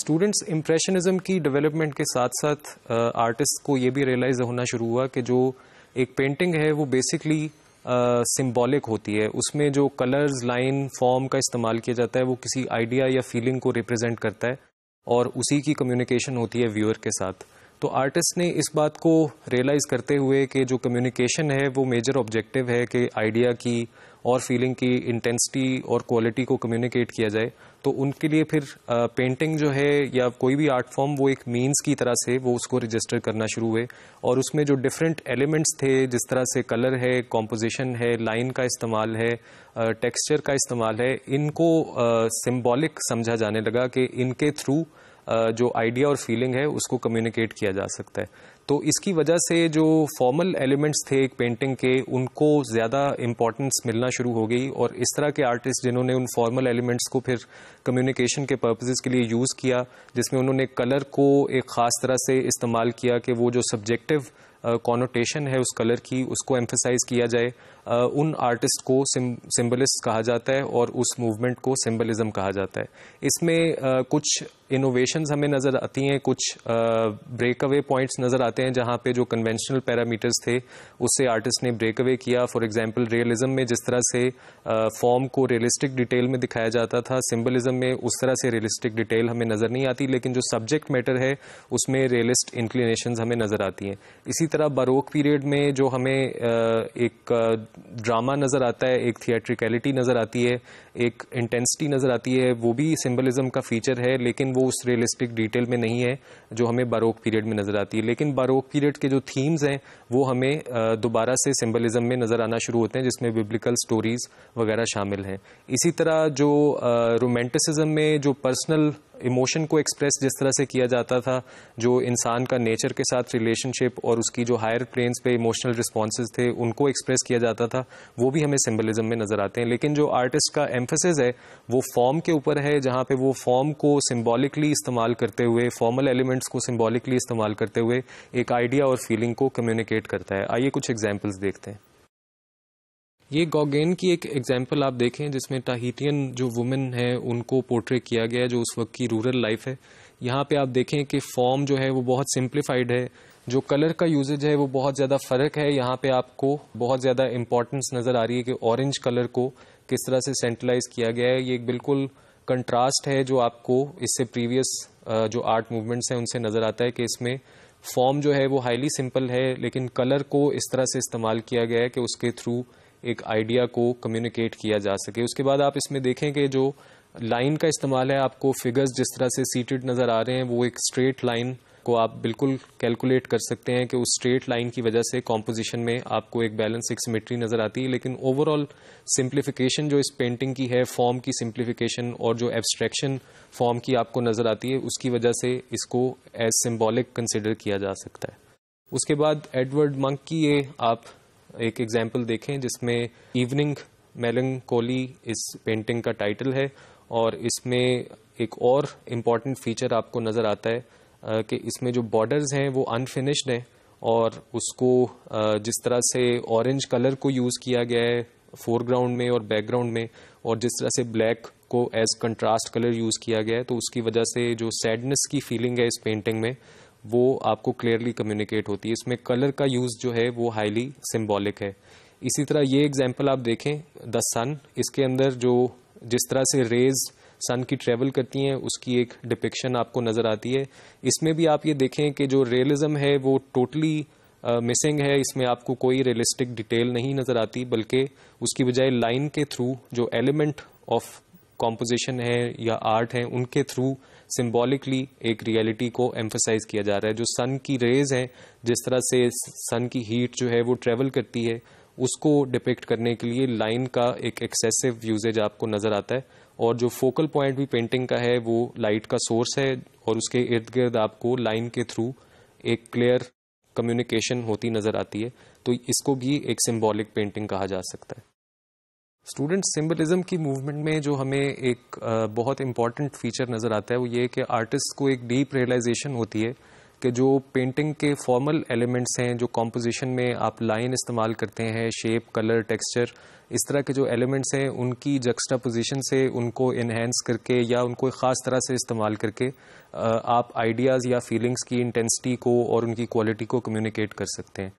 Students impressionism की development के साथ साथ आर्टिस्ट को ये भी रियलाइज होना शुरू हुआ कि जो एक पेंटिंग है वो बेसिकली सिंबॉलिक होती है। उसमें जो कलर्स, लाइन, फॉर्म का इस्तेमाल किया जाता है वो किसी आइडिया या फीलिंग को रिप्रेजेंट करता है और उसी की कम्युनिकेशन होती है व्यूअर के साथ। तो आर्टिस्ट ने इस बात को रियलाइज़ करते हुए कि जो कम्युनिकेशन है वो मेजर ऑब्जेक्टिव है कि आइडिया की और फीलिंग की इंटेंसिटी और क्वालिटी को कम्युनिकेट किया जाए, तो उनके लिए फिर पेंटिंग जो है या कोई भी आर्ट फॉर्म वो एक मीन्स की तरह से वो उसको रजिस्टर करना शुरू हुए। और उसमें जो डिफरेंट एलिमेंट्स थे, जिस तरह से कलर है, कॉम्पोजिशन है, लाइन का इस्तेमाल है, टेक्सचर का इस्तेमाल है, इनको सिंबॉलिक समझा जाने लगा कि इनके थ्रू जो आइडिया और फीलिंग है उसको कम्युनिकेट किया जा सकता है। तो इसकी वजह से जो फॉर्मल एलिमेंट्स थे एक पेंटिंग के, उनको ज़्यादा इम्पोर्टेंस मिलना शुरू हो गई और इस तरह के आर्टिस्ट जिन्होंने उन फॉर्मल एलिमेंट्स को फिर कम्युनिकेशन के पर्पसेस के लिए यूज़ किया, जिसमें उन्होंने कलर को एक ख़ास तरह से इस्तेमाल किया कि वो जो सब्जेक्टिव कॉनोटेशन है उस कलर की उसको एम्फसाइज किया जाए, उन आर्टिस्ट को सिंबलिस्ट कहा जाता है और उस मूवमेंट को सिंबलिज्म कहा जाता है। इसमें कुछ इनोवेशंस हमें नज़र आती हैं, कुछ ब्रेक अवे पॉइंट्स नज़र आते हैं जहाँ पे जो कन्वेंशनल पैरामीटर्स थे उससे आर्टिस्ट ने ब्रेक अवे किया। फॉर एग्जांपल रियलिज्म में जिस तरह से फॉर्म को रियलिस्टिक डिटेल में दिखाया जाता था, सिंबलिज्म में उस तरह से रियलिस्टिक डिटेल हमें नज़र नहीं आती, लेकिन जो सब्जेक्ट मैटर है उसमें रियलिस्ट इंक्लिनेशंस हमें नज़र आती हैं। इसी तरह बारोक पीरियड में जो हमें एक ड्रामा नज़र आता है, एक थिएट्रिकलिटी नज़र आती है, एक इंटेंसिटी नज़र आती है, वो भी सिंबलिज्म का फीचर है, लेकिन वो उस रियलिस्टिक डिटेल में नहीं है जो हमें बारोक पीरियड में नज़र आती है। लेकिन बारोक पीरियड के जो थीम्स हैं वो हमें दोबारा से सिंबलिज्म में नज़र आना शुरू होते हैं, जिसमें बिब्लिकल स्टोरीज वगैरह शामिल हैं। इसी तरह जो रोमांटिसिज्म में जो पर्सनल इमोशन को एक्सप्रेस जिस तरह से किया जाता था, जो इंसान का नेचर के साथ रिलेशनशिप और उसकी जो हायर प्लेन्स पे इमोशनल रिस्पॉन्सेज थे उनको एक्सप्रेस किया जाता था, वो भी हमें सिंबलिज्म में नज़र आते हैं। लेकिन जो आर्टिस्ट का एम्फेसिस है वो फॉर्म के ऊपर है, जहाँ पे वो फॉर्म को सिंबॉलिकली इस्तेमाल करते हुए, फॉर्मल एलिमेंट्स को सिंबॉलिकली इस्तेमाल करते हुए एक आइडिया और फीलिंग को कम्युनिकेट करता है। आइए कुछ एग्जाम्पल्स देखते हैं। ये गॉगेन की एक एग्जाम्पल आप देखें जिसमें टाहिटियन जो वुमेन है उनको पोर्ट्रे किया गया है, जो उस वक्त की रूरल लाइफ है। यहाँ पे आप देखें कि फॉर्म जो है वो बहुत सिंप्लीफाइड है, जो कलर का यूजेज है वो बहुत ज़्यादा फ़र्क है। यहाँ पे आपको बहुत ज़्यादा इंपॉर्टेंस नज़र आ रही है कि ऑरेंज कलर को किस तरह से सेंट्रलाइज किया गया है। ये एक बिल्कुल कंट्रास्ट है जो आपको इससे प्रीवियस जो आर्ट मूवमेंट्स हैं उनसे नज़र आता है कि इसमें फॉर्म जो है वो हाईली सिंपल है, लेकिन कलर को इस तरह से इस्तेमाल किया गया है कि उसके थ्रू एक आइडिया को कम्युनिकेट किया जा सके। उसके बाद आप इसमें देखें कि जो लाइन का इस्तेमाल है, आपको फिगर्स जिस तरह से सीटेड नज़र आ रहे हैं वो एक स्ट्रेट लाइन को आप बिल्कुल कैलकुलेट कर सकते हैं कि उस स्ट्रेट लाइन की वजह से कॉम्पोजिशन में आपको एक बैलेंस, एक सिमेट्री नज़र आती है। लेकिन ओवरऑल सिंप्लीफिकेशन जो इस पेंटिंग की है, फॉर्म की सिंप्लीफिकेशन और जो एब्स्ट्रैक्शन फॉर्म की आपको नज़र आती है, उसकी वजह से इसको एज सिम्बॉलिक कंसिडर किया जा सकता है। उसके बाद एडवर्ड मंक की ये आप एक एग्जाम्पल देखें जिसमें इवनिंग मेलंकोली इस पेंटिंग का टाइटल है और इसमें एक और इम्पॉर्टेंट फीचर आपको नज़र आता है कि इसमें जो बॉर्डर्स हैं वो अनफिनिश्ड हैं और उसको जिस तरह से ऑरेंज कलर को यूज़ किया गया है फोरग्राउंड में और बैकग्राउंड में, और जिस तरह से ब्लैक को एज कंट्रास्ट कलर यूज़ किया गया है, तो उसकी वजह से जो सैडनेस की फीलिंग है इस पेंटिंग में वो आपको क्लियरली कम्युनिकेट होती है। इसमें कलर का यूज़ जो है वो हाईली सिंबॉलिक है। इसी तरह ये एग्जांपल आप देखें द सन, इसके अंदर जो जिस तरह से रेज सन की ट्रेवल करती हैं उसकी एक डिपिक्शन आपको नज़र आती है। इसमें भी आप ये देखें कि जो रियलिज्म है वो टोटली मिसिंग है, इसमें आपको कोई रियलिस्टिक डिटेल नहीं नज़र आती, बल्कि उसकी बजाय लाइन के थ्रू जो एलिमेंट ऑफ कॉम्पोजिशन है या आर्ट है उनके थ्रू सिंबॉलिकली एक रियलिटी को एम्फसाइज किया जा रहा है। जो सन की रेज हैं, जिस तरह से सन की हीट जो है वो ट्रेवल करती है, उसको डिपिक्ट करने के लिए लाइन का एक एक्सेसिव यूजेज आपको नज़र आता है। और जो फोकल पॉइंट भी पेंटिंग का है वो लाइट का सोर्स है और उसके इर्द गिर्द आपको लाइन के थ्रू एक क्लियर कम्युनिकेशन होती नज़र आती है। तो इसको भी एक सिंबॉलिक पेंटिंग कहा जा सकता है। स्टूडेंट सिंबलिज्म की मूवमेंट में जो हमें एक बहुत इंपॉर्टेंट फीचर नज़र आता है वो ये कि आर्टिस्ट को एक डीप रियलाइजेशन होती है कि जो पेंटिंग के फॉर्मल एलिमेंट्स हैं, जो कॉम्पोजिशन में आप लाइन इस्तेमाल करते हैं, शेप, कलर, टेक्सचर, इस तरह के जो एलिमेंट्स हैं उनकी जक्स्टापोजिशन से उनको इन्हेंस करके या उनको एक ख़ास तरह से इस्तेमाल करके आप आइडियाज़ या फीलिंग्स की इंटेंसिटी को और उनकी क्वालिटी को कम्युनिकेट कर सकते हैं।